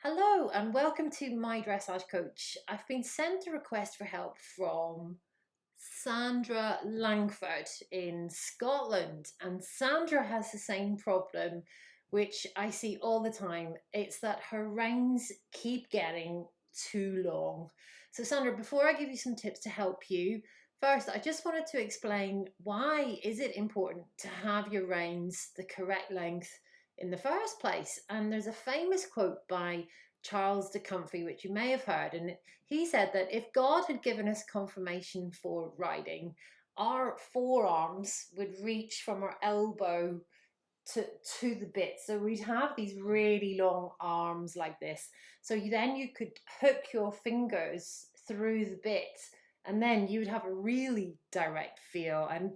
Hello and welcome to my dressage coach. I've been sent a request for help from Sandra Langford in Scotland, and Sandra has the same problem which I see all the time. It's that her reins keep getting too long. So Sandra, before I give you some tips to help you, first I just wanted to explain why is it important to have your reins the correct length in the first place. And there's a famous quote by Charles De Kunffey, which you may have heard, and he said that if God had given us conformation for riding, our forearms would reach from our elbow to the bit. So we'd have these really long arms like this. So then you could hook your fingers through the bit and then you would have a really direct feel. And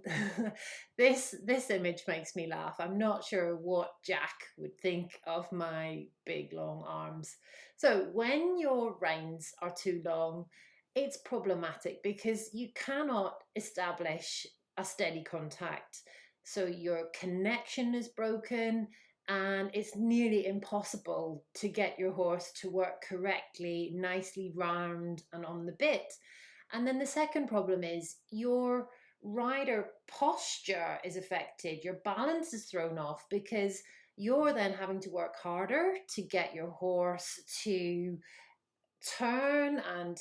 this image makes me laugh. I'm not sure what Jack would think of my big long arms. So when your reins are too long, it's problematic because you cannot establish a steady contact. So your connection is broken and it's nearly impossible to get your horse to work correctly, nicely round and on the bit. And then the second problem is your rider posture is affected. Your balance is thrown off because you're then having to work harder to get your horse to turn and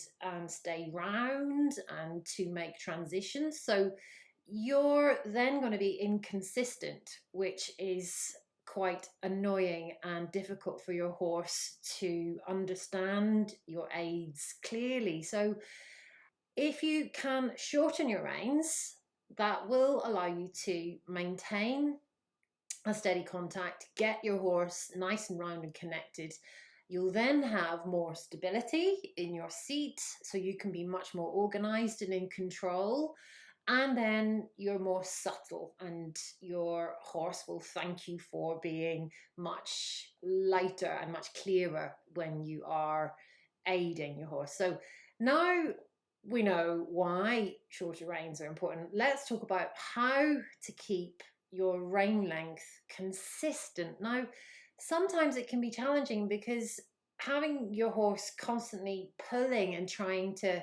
stay round and to make transitions. So you're then going to be inconsistent, which is quite annoying and difficult for your horse to understand your aids clearly. So if you can shorten your reins, that will allow you to maintain a steady contact, get your horse nice and round and connected. You'll then have more stability in your seat, so you can be much more organized and in control. And then you're more subtle, and your horse will thank you for being much lighter and much clearer when you are aiding your horse. So now we know why shorter reins are important. Let's talk about how to keep your rein length consistent. Now, sometimes it can be challenging because having your horse constantly pulling and trying to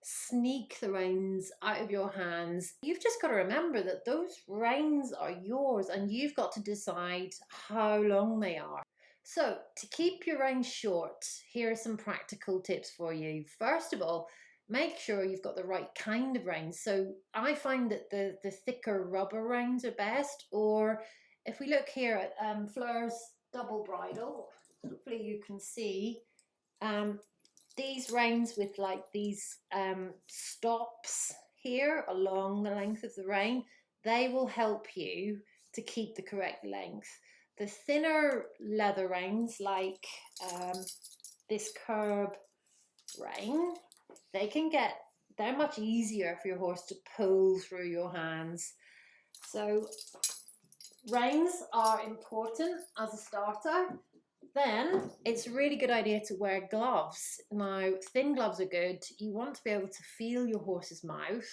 sneak the reins out of your hands, you've just got to remember that those reins are yours and you've got to decide how long they are. So to keep your reins short, here are some practical tips for you. First of all, make sure you've got the right kind of reins. So I find that the thicker rubber reins are best, or if we look here at Fleur's double bridle, hopefully you can see these reins with like these stops here along the length of the rein, they will help you to keep the correct length. The thinner leather reins, like this curb rein, they're much easier for your horse to pull through your hands. So reins are important as a starter. Then it's a really good idea to wear gloves. Now, thin gloves are good. You want to be able to feel your horse's mouth.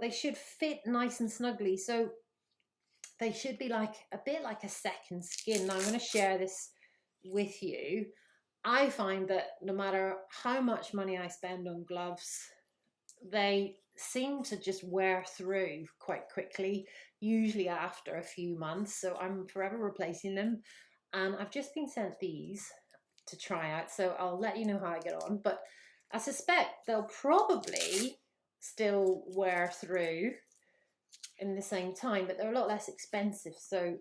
They should fit nice and snugly. So they should be like a bit like a second skin. Now, I'm going to share this with you. I find that no matter how much money I spend on gloves, they seem to just wear through quite quickly, usually after a few months. So I'm forever replacing them. And I've just been sent these to try out, so I'll let you know how I get on. But I suspect they'll probably still wear through in the same time, but they're a lot less expensive, so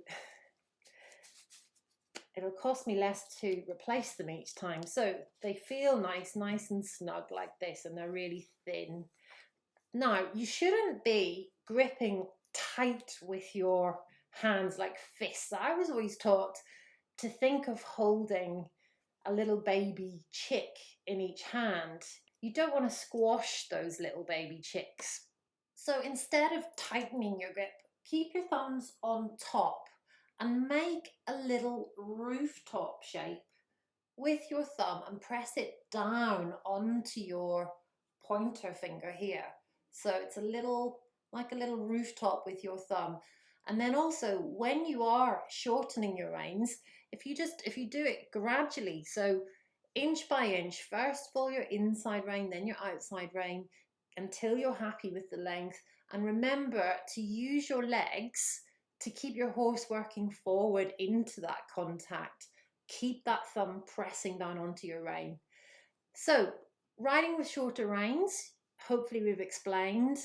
it'll cost me less to replace them each time. So they feel nice and snug like this, and they're really thin. Now, you shouldn't be gripping tight with your hands like fists. I was always taught to think of holding a little baby chick in each hand. You don't want to squash those little baby chicks. So instead of tightening your grip, keep your thumbs on top and make a little rooftop shape with your thumb and press it down onto your pointer finger here. So it's like a little rooftop with your thumb. And then also when you are shortening your reins, if you do it gradually, so inch by inch, first follow your inside rein, then your outside rein, until you're happy with the length. And remember to use your legs to keep your horse working forward into that contact. Keep that thumb pressing down onto your rein. So, riding with shorter reins, hopefully we've explained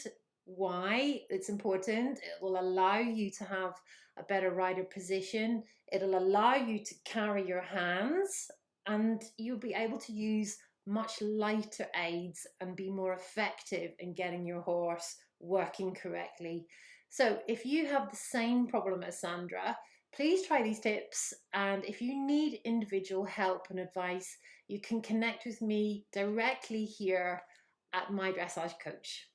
why it's important. It will allow you to have a better rider position. It'll allow you to carry your hands, and you'll be able to use much lighter aids and be more effective in getting your horse working correctly. So if you have the same problem as Sandra, please try these tips, and if you need individual help and advice, you can connect with me directly here at My Dressage Coach.